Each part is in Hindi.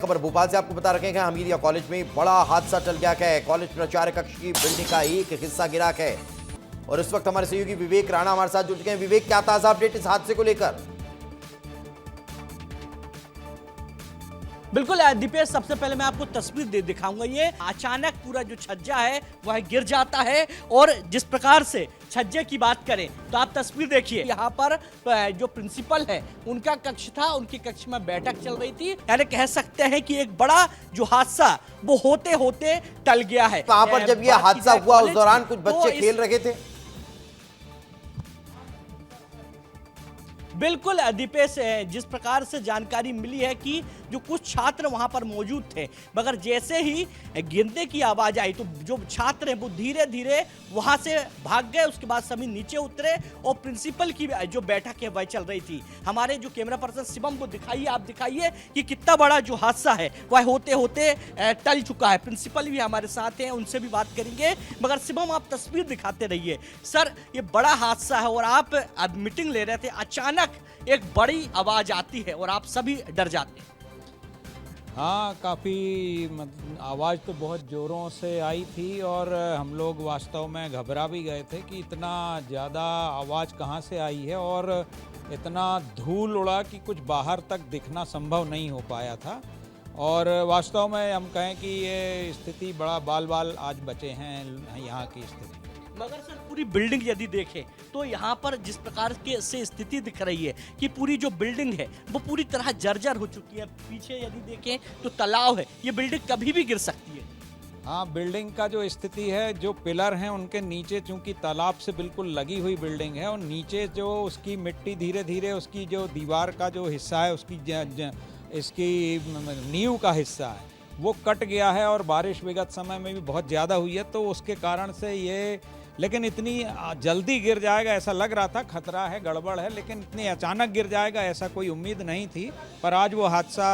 खबर भोपाल से आपको बता रखे हैं। हमीदिया कॉलेज में बड़ा हादसा टल गया है। कॉलेज प्राचार्य कक्ष की बिल्डिंग का एक हिस्सा गिरा है और इस वक्त हमारे सहयोगी विवेक राणा हमारे साथ जुड़ चुके हैं। विवेक, क्या ताजा अपडेट इस हादसे को लेकर? बिल्कुल दीपेश, सबसे पहले मैं आपको तस्वीर दिखाऊंगा। ये अचानक पूरा जो छज्जा है वह गिर जाता है और जिस प्रकार से छज्जे की बात करें तो आप तस्वीर देखिए। यहाँ पर जो प्रिंसिपल है उनका कक्ष था, उनके कक्ष में बैठक चल रही थी। यानी कह सकते हैं कि एक बड़ा जो हादसा वो होते होते टल गया है। वहां पर जब यह हादसा हुआ उस दौरान कुछ बच्चे खेल रहे थे। बिल्कुल दीपेश, जिस प्रकार से जानकारी मिली है कि जो कुछ छात्र वहां पर मौजूद थे, मगर जैसे ही गिरने की आवाज आई तो जो छात्र हैं वो धीरे धीरे वहां से भाग गए। उसके बाद सभी नीचे उतरे और प्रिंसिपल की जो बैठक है वह चल रही थी। हमारे जो कैमरा पर्सन शिवम को दिखाइए, आप दिखाइए कि कितना बड़ा जो हादसा है वह होते होते टल चुका है। प्रिंसिपल भी हमारे साथ हैं, उनसे भी बात करेंगे। मगर शिवम, आप तस्वीर दिखाते रहिए। सर, ये बड़ा हादसा है और आप अब मीटिंग ले रहे थे, अचानक एक बड़ी आवाज आती है और आप सभी डर जाते हैं। हाँ, काफ़ी आवाज़ तो बहुत ज़ोरों से आई थी और हम लोग वास्तव में घबरा भी गए थे कि इतना ज़्यादा आवाज़ कहाँ से आई है और इतना धूल उड़ा कि कुछ बाहर तक दिखना संभव नहीं हो पाया था। और वास्तव में हम कहें कि ये स्थिति बड़ा बाल बाल आज बचे हैं यहाँ की स्थिति। मगर सर, पूरी बिल्डिंग यदि देखें तो यहाँ पर जिस प्रकार के से स्थिति दिख रही है कि पूरी जो बिल्डिंग है वो पूरी तरह जर्जर हो चुकी है। पीछे यदि देखें तो तालाब है, ये बिल्डिंग कभी भी गिर सकती है। हाँ, बिल्डिंग का जो स्थिति है, जो पिलर हैं उनके नीचे चूंकि तालाब से बिल्कुल लगी हुई बिल्डिंग है और नीचे जो उसकी मिट्टी धीरे धीरे उसकी जो दीवार का जो हिस्सा है उसकी इसकी नींव का हिस्सा है वो कट गया है और बारिश विगत समय में भी बहुत ज़्यादा हुई है तो उसके कारण से ये, लेकिन इतनी जल्दी गिर जाएगा ऐसा लग रहा था, खतरा है, गड़बड़ है, लेकिन इतनी अचानक गिर जाएगा ऐसा कोई उम्मीद नहीं थी। पर आज वो हादसा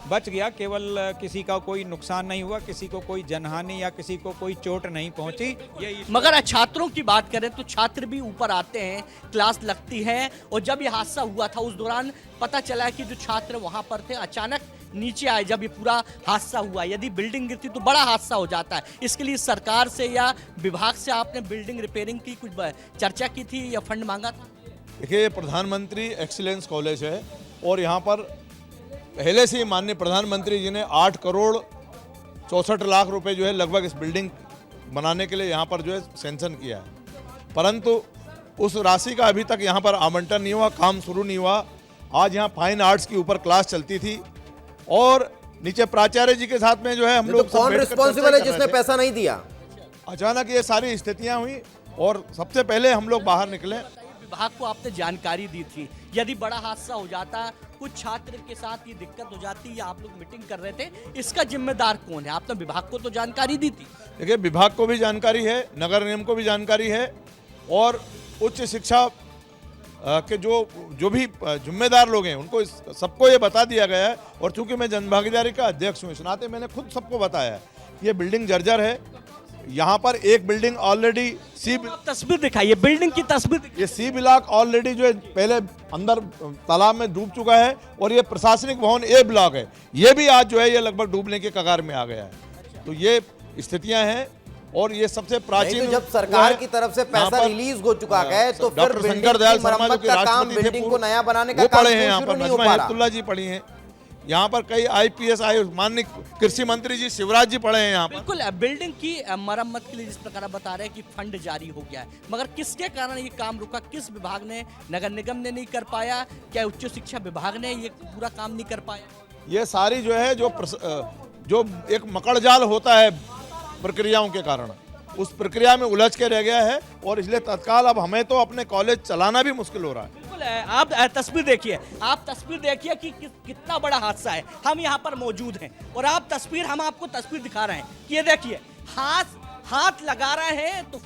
बच गया, केवल किसी का कोई नुकसान नहीं हुआ, किसी को कोई जनहानि या किसी को कोई चोट नहीं पहुंची। मगर छात्रों की बात करें तो छात्र भी ऊपर आते हैं, क्लास लगती है और जब ये हादसा हुआ था उस दौरान पता चला कि जो छात्र वहां पर थे अचानक नीचे आए जब ये पूरा हादसा हुआ। यदि बिल्डिंग गिरती तो बड़ा हादसा हो जाता है। इसके लिए सरकार से या विभाग से आपने बिल्डिंग रिपेयरिंग की कुछ चर्चा की थी या फंड मांगा था? देखिए, ये प्रधानमंत्री एक्सीलेंस कॉलेज है और यहाँ पर पहले से ही माननीय प्रधानमंत्री जी ने 8 करोड़ 64 लाख रुपए जो है लगभग इस बिल्डिंग बनाने के लिए यहाँ पर जो है सैंक्शन किया है, परंतु उस राशि का अभी तक यहाँ पर आवंटन नहीं हुआ, काम शुरू नहीं हुआ। आज यहाँ फाइन आर्ट्स की ऊपर क्लास चलती थी और नीचे प्राचार्य जी के साथ में जो है हम लोग तो कौन रिस्पॉन्सिबल है जिसने पैसा नहीं दिया? अचानक ये सारी स्थितियां हुई और सबसे पहले हम लोग बाहर निकले। विभाग को आपने जानकारी दी थी, यदि बड़ा हादसा हो जाता, कुछ छात्र के साथ ये दिक्कत हो जाती या आप लोग मीटिंग कर रहे थे, इसका जिम्मेदार कौन है? आपने विभाग को तो जानकारी दी थी। देखिए, विभाग को भी जानकारी है, नगर निगम को भी जानकारी है और उच्च शिक्षा के जो भी जिम्मेदार लोग हैं उनको सबको ये बता दिया गया है। और चूंकि मैं जनभागीदारी का अध्यक्ष हूँ, इस नाते मैंने खुद सबको बताया है ये बिल्डिंग जर्जर है। यहाँ पर एक बिल्डिंग ऑलरेडी तस्वीर दिखाइए, बिल्डिंग की तस्वीर। ये सी ब्लॉक ऑलरेडी जो है पहले अंदर तालाब में डूब चुका है और ये प्रशासनिक भवन ए ब्लॉक है, ये भी आज जो है ये लगभग डूबने के कगार में आ गया है। तो ये स्थितियां हैं और ये सबसे प्राचीन, तो जब सरकार की तरफ से पैसा रिलीज हो चुका है तो फिर शंकर दयाल शर्मा जो कि राष्ट्रपति बिल्डिंग को नया बनाने का काम पढ़े हैं, यहाँ पर नहीं हो नजमा पा रहा। हेपतुल्ला जी पढ़ी हैं, यहाँ पर कई IPS आए, माननीय कृषि मंत्री जी शिवराज जी पढ़े हैं यहाँ पर। बिल्कुल, बिल्डिंग की मरम्मत के लिए जिस प्रकार बता रहे हैं कि फंड जारी हो गया है, मगर किसके कारण ये काम रुका? किस विभाग ने? नगर निगम ने नहीं कर पाया? क्या उच्च शिक्षा विभाग ने ये पूरा काम नहीं कर पाया? ये सारी जो है जो एक मकड़जाल होता है प्रक्रियाओं के कारण, उस प्रक्रिया में उलझ के रह गया है और इसलिए तत्काल अब हमें तो अपने कॉलेज चलाना भी मुश्किल हो रहा है। बिल्कुल, आप तस्वीर देखिए, आप तस्वीर देखिए कि कितना बड़ा हादसा है। हम यहाँ पर मौजूद हैं और हम आपको तस्वीर दिखा रहे हैं कि ये देखिए, हाथ लगा रहे हैं तो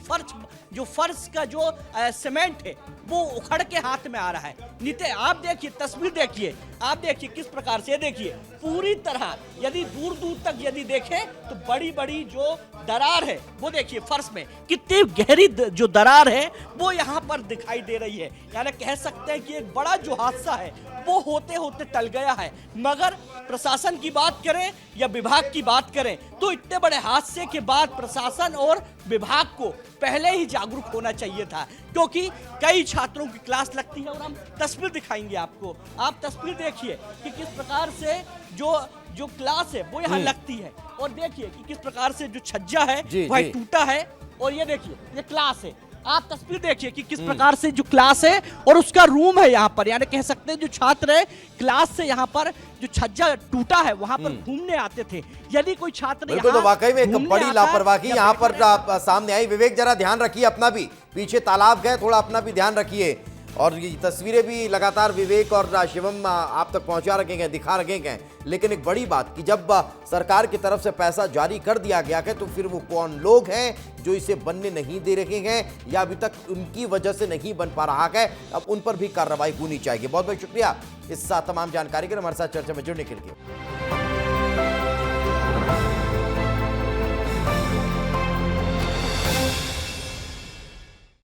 जो फर्श का जो सीमेंट है वो उखड़ के हाथ में आ रहा है। नीचे आप देखिए, तस्वीर देखिए, आप देखिए किस प्रकार से, देखिए पूरी तरह यदि दूर दूर तक यदि देखें तो बड़ी बड़ी जो दरार है वो देखिए फर्श में कितनी गहरी जो दरार है वो यहाँ पर दिखाई दे रही है। यानी कह सकते हैं कि एक बड़ा जो हादसा है वो होते होते टल गया है। मगर प्रशासन की बात करें या विभाग की बात करें तो इतने बड़े हादसे के बाद प्रशासन और विभाग को पहले ही जागरूक होना चाहिए था, क्योंकि कई छात्रों की क्लास लगती है और हम तस्वीर दिखाएंगे आपको। आप तस्वीर देखिए कि किस प्रकार से जो क्लास है वो यहाँ लगती है, और देखिए कि किस प्रकार से जो छज्जा है वह टूटा है, और ये देखिए ये क्लास है। आप तस्वीर देखिए कि किस प्रकार से जो क्लास है और उसका रूम है यहाँ पर, यानी कह सकते हैं जो छात्र है क्लास से यहाँ पर जो छज्जा टूटा है वहां पर घूमने आते थे। यदि कोई छात्र बिल्कुल, तो वाकई में एक बड़ी लापरवाही यहाँ पर सामने आई। विवेक जरा ध्यान रखिए अपना भी, पीछे तालाब गए, थोड़ा अपना भी ध्यान रखिए। और ये तस्वीरें भी लगातार विवेक और शिवम आप तक पहुंचा रखेंगे, दिखा रखेंगे। लेकिन एक बड़ी बात कि जब सरकार की तरफ से पैसा जारी कर दिया गया है तो फिर वो कौन लोग हैं जो इसे बनने नहीं दे रहे हैं या अभी तक उनकी वजह से नहीं बन पा रहा है, अब उन पर भी कार्रवाई होनी चाहिए। बहुत बहुत शुक्रिया इस तमाम जानकारी के लिए हमारे साथ चर्चा में जुड़ने के लिए।